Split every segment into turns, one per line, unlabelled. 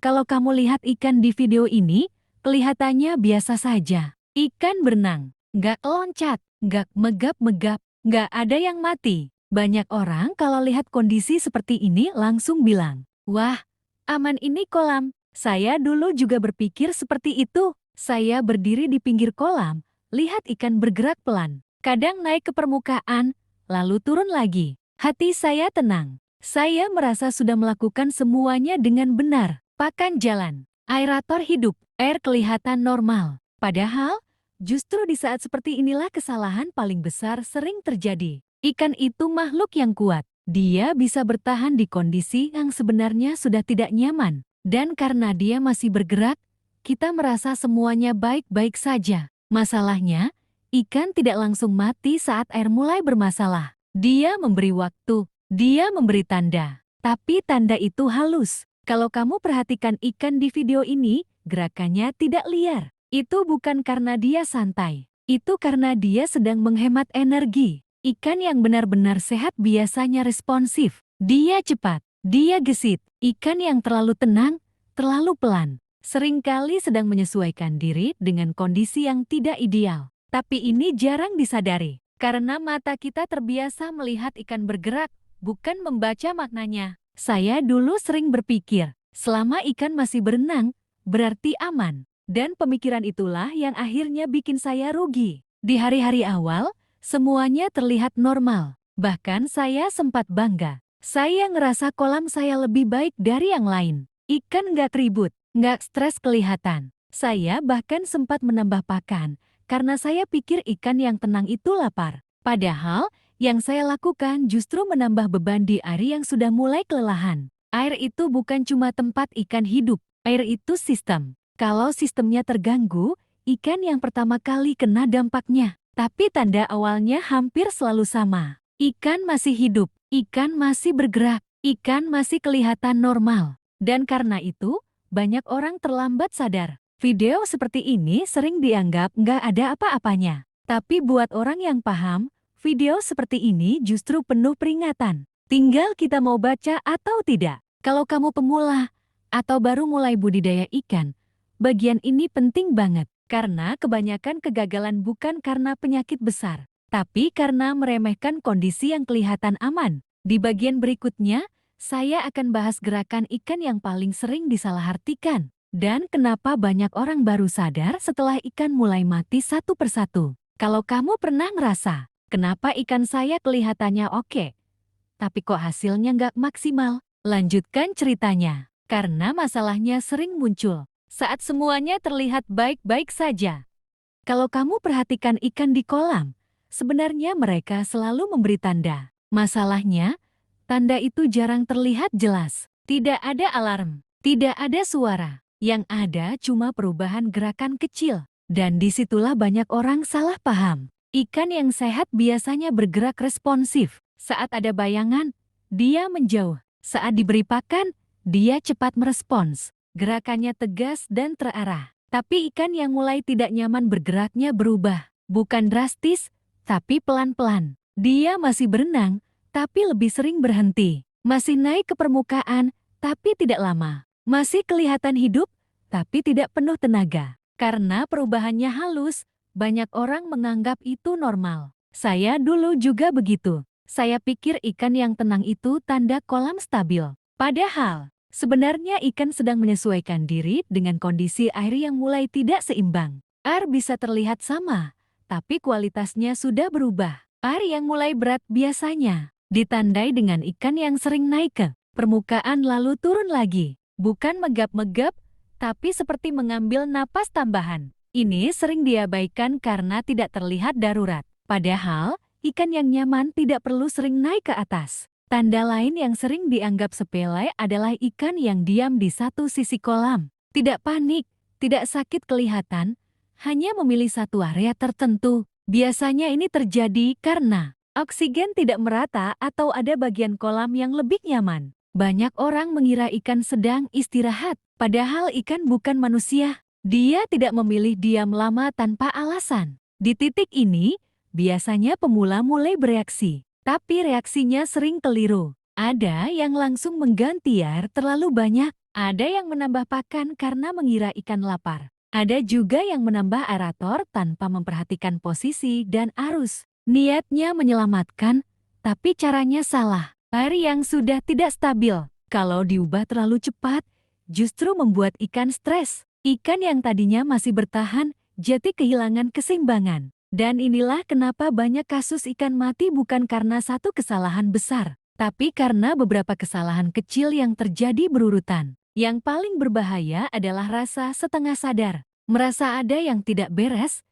Kalau kamu lihat ikan di video ini, kelihatannya biasa saja. Ikan berenang, nggak loncat, nggak megap-megap, nggak ada yang mati. Banyak orang kalau lihat kondisi seperti ini langsung bilang, "Wah, aman ini kolam." Saya dulu juga berpikir seperti itu. Saya berdiri di pinggir kolam, lihat ikan bergerak pelan. Kadang naik ke permukaan, lalu turun lagi. Hati saya tenang. Saya merasa sudah melakukan semuanya dengan benar. Pakan jalan, aerator hidup, air kelihatan normal. Padahal, justru di saat seperti inilah kesalahan paling besar sering terjadi. Ikan itu makhluk yang kuat. Dia bisa bertahan di kondisi yang sebenarnya sudah tidak nyaman. Dan karena dia masih bergerak, kita merasa semuanya baik-baik saja. Masalahnya, ikan tidak langsung mati saat air mulai bermasalah. Dia memberi waktu, dia memberi tanda. Tapi tanda itu halus. Kalau kamu perhatikan ikan di video ini, gerakannya tidak liar. Itu bukan karena dia santai. Itu karena dia sedang menghemat energi. Ikan yang benar-benar sehat biasanya responsif. Dia cepat, dia gesit. Ikan yang terlalu tenang, terlalu pelan. Seringkali sedang menyesuaikan diri dengan kondisi yang tidak ideal. Tapi ini jarang disadari. Karena mata kita terbiasa melihat ikan bergerak, bukan membaca maknanya. Saya dulu sering berpikir, selama ikan masih berenang, berarti aman. Dan pemikiran itulah yang akhirnya bikin saya rugi. Di hari-hari awal, semuanya terlihat normal. Bahkan saya sempat bangga. Saya ngerasa kolam saya lebih baik dari yang lain. Ikan nggak ribut, nggak stres kelihatan. Saya bahkan sempat menambah pakan, karena saya pikir ikan yang tenang itu lapar. Padahal, yang saya lakukan justru menambah beban di air yang sudah mulai kelelahan. Air itu bukan cuma tempat ikan hidup, air itu sistem. Kalau sistemnya terganggu, ikan yang pertama kali kena dampaknya. Tapi tanda awalnya hampir selalu sama. Ikan masih hidup, ikan masih bergerak, ikan masih kelihatan normal. Dan karena itu, banyak orang terlambat sadar. Video seperti ini sering dianggap nggak ada apa-apanya. Tapi buat orang yang paham, video seperti ini justru penuh peringatan. Tinggal kita mau baca atau tidak. Kalau kamu pemula atau baru mulai budidaya ikan, bagian ini penting banget. Karena kebanyakan kegagalan bukan karena penyakit besar, tapi karena meremehkan kondisi yang kelihatan aman. Di bagian berikutnya, saya akan bahas gerakan ikan yang paling sering disalahartikan. Dan kenapa banyak orang baru sadar setelah ikan mulai mati satu persatu. Kalau kamu pernah ngerasa, kenapa ikan saya kelihatannya oke, tapi kok hasilnya nggak maksimal? Lanjutkan ceritanya. Karena masalahnya sering muncul saat semuanya terlihat baik-baik saja. Kalau kamu perhatikan ikan di kolam, sebenarnya mereka selalu memberi tanda. Masalahnya, tanda itu jarang terlihat jelas. Tidak ada alarm, tidak ada suara. Yang ada cuma perubahan gerakan kecil. Dan disitulah banyak orang salah paham. Ikan yang sehat biasanya bergerak responsif. Saat ada bayangan, dia menjauh. Saat diberi pakan, dia cepat merespons. Gerakannya tegas dan terarah. Tapi ikan yang mulai tidak nyaman bergeraknya berubah. Bukan drastis, tapi pelan-pelan. Dia masih berenang, tapi lebih sering berhenti. Masih naik ke permukaan, tapi tidak lama. Masih kelihatan hidup, tapi tidak penuh tenaga. Karena perubahannya halus, banyak orang menganggap itu normal. Saya dulu juga begitu. Saya pikir ikan yang tenang itu tanda kolam stabil. Padahal, sebenarnya ikan sedang menyesuaikan diri dengan kondisi air yang mulai tidak seimbang. Air bisa terlihat sama, tapi kualitasnya sudah berubah. Air yang mulai berat biasanya ditandai dengan ikan yang sering naik ke permukaan lalu turun lagi. Bukan megap-megap, tapi seperti mengambil napas tambahan. Ini sering diabaikan karena tidak terlihat darurat. Padahal, ikan yang nyaman tidak perlu sering naik ke atas. Tanda lain yang sering dianggap sepele adalah ikan yang diam di satu sisi kolam. Tidak panik, tidak sakit kelihatan, hanya memilih satu area tertentu. Biasanya ini terjadi karena oksigen tidak merata atau ada bagian kolam yang lebih nyaman. Banyak orang mengira ikan sedang istirahat, padahal ikan bukan manusia. Dia tidak memilih diam lama tanpa alasan. Di titik ini, biasanya pemula mulai bereaksi, tapi reaksinya sering keliru. Ada yang langsung mengganti air terlalu banyak, Ada yang menambah pakan karena mengira ikan lapar. Ada juga yang menambah aerator tanpa memperhatikan posisi dan arus. Niatnya menyelamatkan, tapi caranya salah. Air yang sudah tidak stabil, kalau diubah terlalu cepat, justru membuat ikan stres. Ikan yang tadinya masih bertahan, jadi kehilangan keseimbangan. Dan inilah kenapa banyak kasus ikan mati bukan karena satu kesalahan besar, tapi karena beberapa kesalahan kecil yang terjadi berurutan. Yang paling berbahaya adalah rasa setengah sadar, merasa ada yang tidak beres,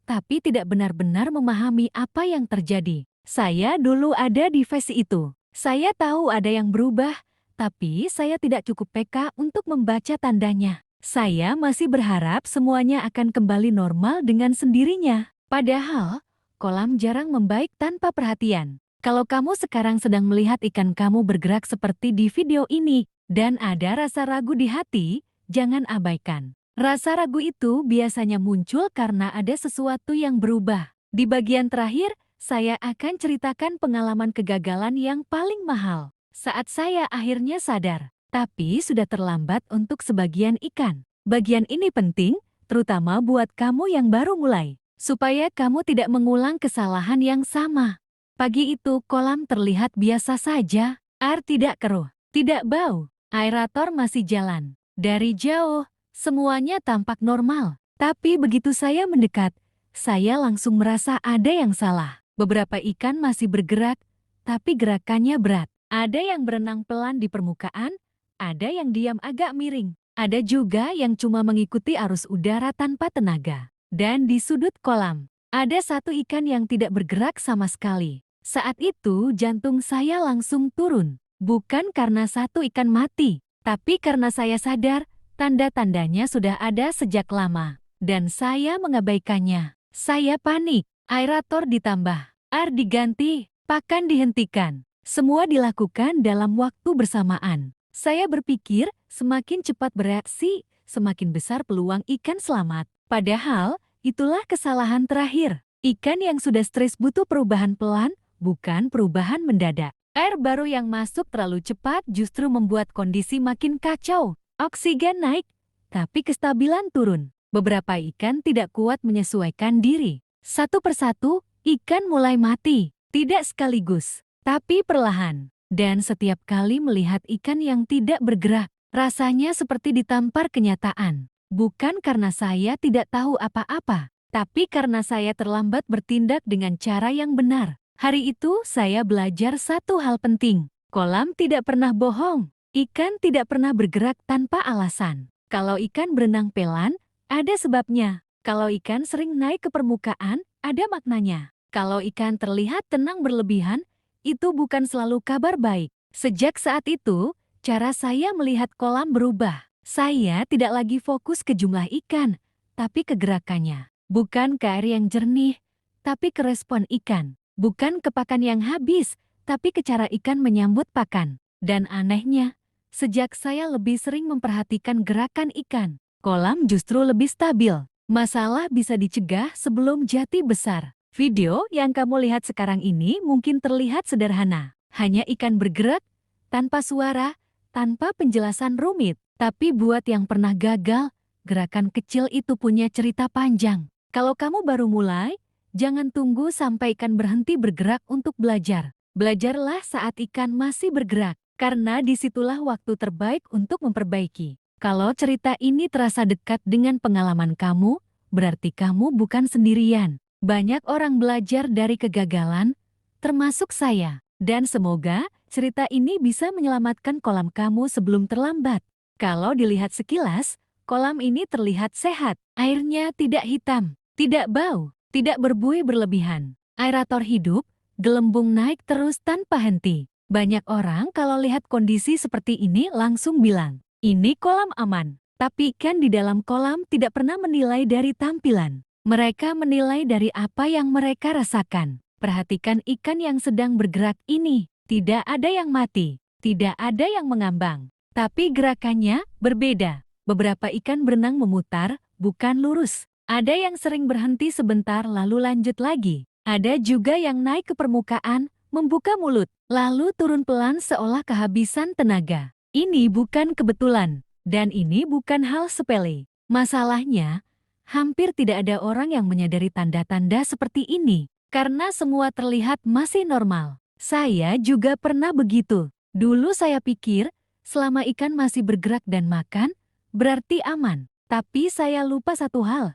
tapi tidak benar-benar memahami apa yang terjadi. Saya dulu ada di fase itu. Saya tahu ada yang berubah, tapi saya tidak cukup peka untuk membaca tandanya. Saya masih berharap semuanya akan kembali normal dengan sendirinya. Padahal, kolam jarang membaik tanpa perhatian. Kalau kamu sekarang sedang melihat ikan kamu bergerak seperti di video ini, dan ada rasa ragu di hati, jangan abaikan. Rasa ragu itu biasanya muncul karena ada sesuatu yang berubah. Di bagian terakhir, saya akan ceritakan pengalaman kegagalan yang paling mahal. Saat saya akhirnya sadar, tapi sudah terlambat untuk sebagian ikan. Bagian ini penting, terutama buat kamu yang baru mulai, supaya kamu tidak mengulang kesalahan yang sama. Pagi itu kolam terlihat biasa saja, air tidak keruh, tidak bau, aerator masih jalan. Dari jauh, semuanya tampak normal. Tapi begitu saya mendekat, saya langsung merasa ada yang salah. Beberapa ikan masih bergerak, tapi gerakannya berat. Ada yang berenang pelan di permukaan, ada yang diam agak miring. Ada juga yang cuma mengikuti arus udara tanpa tenaga. Dan di sudut kolam, ada satu ikan yang tidak bergerak sama sekali. Saat itu jantung saya langsung turun. Bukan karena satu ikan mati, tapi karena saya sadar tanda-tandanya sudah ada sejak lama. Dan saya mengabaikannya. Saya panik, aerator ditambah, air diganti, pakan dihentikan. Semua dilakukan dalam waktu bersamaan. Saya berpikir semakin cepat bereaksi, semakin besar peluang ikan selamat. Padahal, itulah kesalahan terakhir. Ikan yang sudah stres butuh perubahan pelan, bukan perubahan mendadak. Air baru yang masuk terlalu cepat justru membuat kondisi makin kacau. Oksigen naik, tapi kestabilan turun. Beberapa ikan tidak kuat menyesuaikan diri. Satu persatu, ikan mulai mati. Tidak sekaligus, tapi perlahan. Dan setiap kali melihat ikan yang tidak bergerak, rasanya seperti ditampar kenyataan. Bukan karena saya tidak tahu apa-apa, tapi karena saya terlambat bertindak dengan cara yang benar. Hari itu saya belajar satu hal penting. Kolam tidak pernah bohong. Ikan tidak pernah bergerak tanpa alasan. Kalau ikan berenang pelan, ada sebabnya. Kalau ikan sering naik ke permukaan, ada maknanya. Kalau ikan terlihat tenang berlebihan, itu bukan selalu kabar baik. Sejak saat itu, cara saya melihat kolam berubah. Saya tidak lagi fokus ke jumlah ikan, tapi ke gerakannya. Bukan ke air yang jernih, tapi ke respon ikan. Bukan ke pakan yang habis, tapi ke cara ikan menyambut pakan. Dan anehnya, sejak saya lebih sering memperhatikan gerakan ikan, kolam justru lebih stabil. Masalah bisa dicegah sebelum jati besar. Video yang kamu lihat sekarang ini mungkin terlihat sederhana. Hanya ikan bergerak, tanpa suara, tanpa penjelasan rumit. Tapi buat yang pernah gagal, gerakan kecil itu punya cerita panjang. Kalau kamu baru mulai, jangan tunggu sampai ikan berhenti bergerak untuk belajar. Belajarlah saat ikan masih bergerak, karena disitulah waktu terbaik untuk memperbaiki. Kalau cerita ini terasa dekat dengan pengalaman kamu, berarti kamu bukan sendirian. Banyak orang belajar dari kegagalan, termasuk saya. Dan semoga cerita ini bisa menyelamatkan kolam kamu sebelum terlambat. Kalau dilihat sekilas, kolam ini terlihat sehat. Airnya tidak hitam, tidak bau, tidak berbuih berlebihan. Aerator hidup, gelembung naik terus tanpa henti. Banyak orang kalau lihat kondisi seperti ini langsung bilang, ini kolam aman. Tapi ikan di dalam kolam tidak pernah menilai dari tampilan. Mereka menilai dari apa yang mereka rasakan. Perhatikan ikan yang sedang bergerak ini. Tidak ada yang mati, tidak ada yang mengambang. Tapi gerakannya berbeda. Beberapa ikan berenang memutar, bukan lurus. Ada yang sering berhenti sebentar lalu lanjut lagi. Ada juga yang naik ke permukaan, membuka mulut, lalu turun pelan seolah kehabisan tenaga. Ini bukan kebetulan, dan ini bukan hal sepele. Masalahnya, hampir tidak ada orang yang menyadari tanda-tanda seperti ini, karena semua terlihat masih normal. Saya juga pernah begitu. Dulu saya pikir, selama ikan masih bergerak dan makan, berarti aman. Tapi saya lupa satu hal.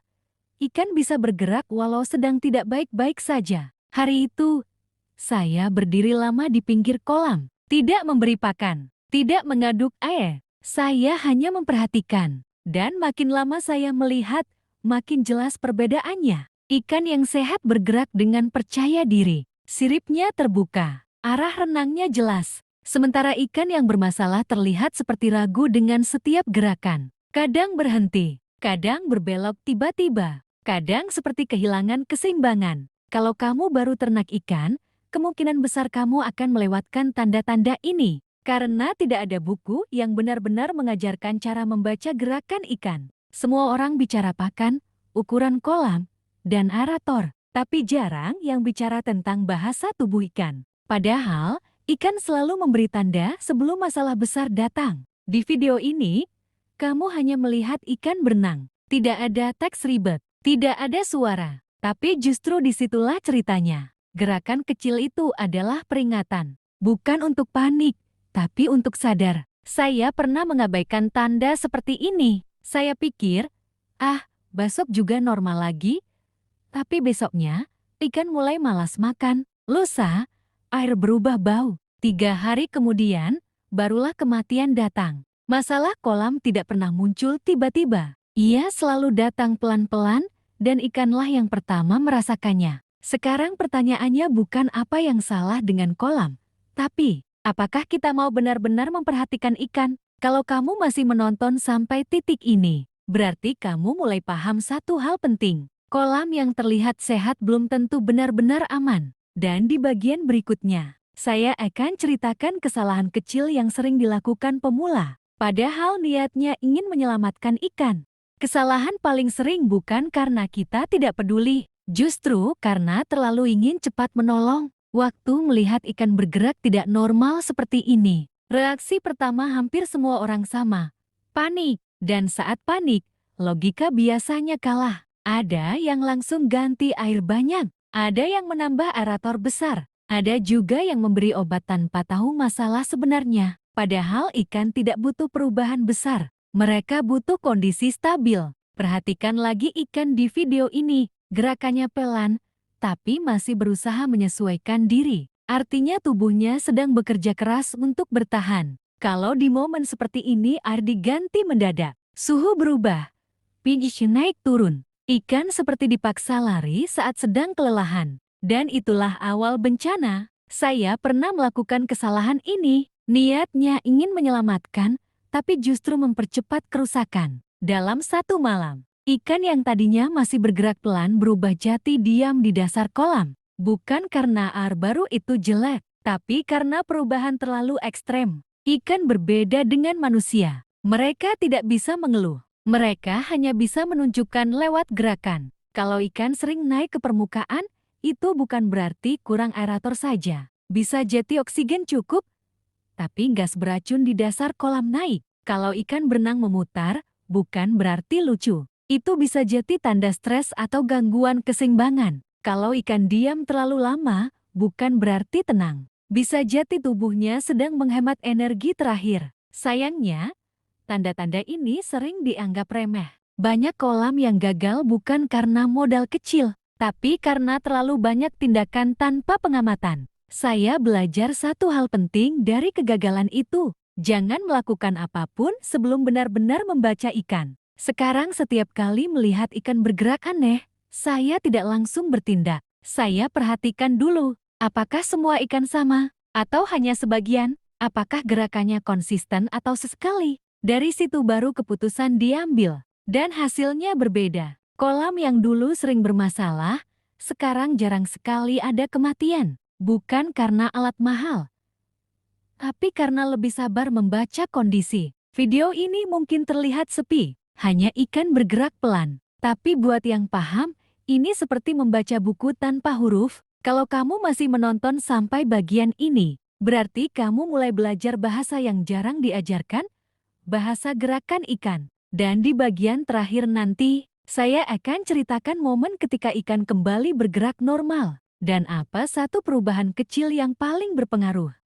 Ikan bisa bergerak walau sedang tidak baik-baik saja. Hari itu, saya berdiri lama di pinggir kolam, tidak memberi pakan, tidak mengaduk air. Saya hanya memperhatikan. Dan makin lama saya melihat, makin jelas perbedaannya. Ikan yang sehat bergerak dengan percaya diri. Siripnya terbuka, arah renangnya jelas. Sementara ikan yang bermasalah terlihat seperti ragu dengan setiap gerakan. Kadang berhenti, kadang berbelok tiba-tiba. Kadang seperti kehilangan keseimbangan. Kalau kamu baru ternak ikan, kemungkinan besar kamu akan melewatkan tanda-tanda ini. Karena tidak ada buku yang benar-benar mengajarkan cara membaca gerakan ikan. Semua orang bicara pakan, ukuran kolam, dan arator. Tapi jarang yang bicara tentang bahasa tubuh ikan. Padahal, ikan selalu memberi tanda sebelum masalah besar datang. Di video ini, kamu hanya melihat ikan berenang. Tidak ada teks ribet. Tidak ada suara, tapi justru disitulah ceritanya. Gerakan kecil itu adalah peringatan, bukan untuk panik, tapi untuk sadar. Saya pernah mengabaikan tanda seperti ini. Saya pikir, besok juga normal lagi. Tapi besoknya, ikan mulai malas makan. Lusa, air berubah bau. 3 hari kemudian, barulah kematian datang. Masalah kolam tidak pernah muncul tiba-tiba. Ia selalu datang pelan-pelan, dan ikanlah yang pertama merasakannya. Sekarang pertanyaannya bukan apa yang salah dengan kolam, tapi apakah kita mau benar-benar memperhatikan ikan? Kalau kamu masih menonton sampai titik ini, berarti kamu mulai paham satu hal penting. Kolam yang terlihat sehat belum tentu benar-benar aman. Dan di bagian berikutnya, saya akan ceritakan kesalahan kecil yang sering dilakukan pemula, padahal niatnya ingin menyelamatkan ikan. Kesalahan paling sering bukan karena kita tidak peduli, justru karena terlalu ingin cepat menolong. Waktu melihat ikan bergerak tidak normal seperti ini, reaksi pertama hampir semua orang sama, panik. Dan saat panik, logika biasanya kalah. Ada yang langsung ganti air banyak, ada yang menambah aerator besar, ada juga yang memberi obat tanpa tahu masalah sebenarnya. Padahal ikan tidak butuh perubahan besar. Mereka butuh kondisi stabil. Perhatikan lagi ikan di video ini. Gerakannya pelan, tapi masih berusaha menyesuaikan diri. Artinya tubuhnya sedang bekerja keras untuk bertahan. Kalau di momen seperti ini air diganti mendadak, suhu berubah, pH naik turun. Ikan seperti dipaksa lari saat sedang kelelahan. Dan itulah awal bencana. Saya pernah melakukan kesalahan ini. Niatnya ingin menyelamatkan, tapi justru mempercepat kerusakan. Dalam satu malam, ikan yang tadinya masih bergerak pelan berubah jati diam di dasar kolam. Bukan karena air baru itu jelek, tapi karena perubahan terlalu ekstrem. Ikan berbeda dengan manusia. Mereka tidak bisa mengeluh. Mereka hanya bisa menunjukkan lewat gerakan. Kalau ikan sering naik ke permukaan, itu bukan berarti kurang aerator saja. Bisa jeti oksigen cukup, tapi gas beracun di dasar kolam naik. Kalau ikan berenang memutar, bukan berarti lucu. Itu bisa jadi tanda stres atau gangguan keseimbangan. Kalau ikan diam terlalu lama, bukan berarti tenang. Bisa jadi tubuhnya sedang menghemat energi terakhir. Sayangnya, tanda-tanda ini sering dianggap remeh. Banyak kolam yang gagal bukan karena modal kecil, tapi karena terlalu banyak tindakan tanpa pengamatan. Saya belajar satu hal penting dari kegagalan itu. Jangan melakukan apapun sebelum benar-benar membaca ikan. Sekarang setiap kali melihat ikan bergerak aneh, saya tidak langsung bertindak. Saya perhatikan dulu, apakah semua ikan sama? Atau hanya sebagian? Apakah gerakannya konsisten atau sesekali? Dari situ baru keputusan diambil. Dan hasilnya berbeda. Kolam yang dulu sering bermasalah, sekarang jarang sekali ada kematian. Bukan karena alat mahal, tapi karena lebih sabar membaca kondisi. Video ini mungkin terlihat sepi, hanya ikan bergerak pelan. Tapi buat yang paham, ini seperti membaca buku tanpa huruf. Kalau kamu masih menonton sampai bagian ini, Berarti kamu mulai belajar bahasa yang jarang diajarkan, bahasa gerakan ikan. Dan di bagian terakhir nanti, saya akan ceritakan momen ketika ikan kembali bergerak normal. Dan apa satu perubahan kecil yang paling berpengaruh.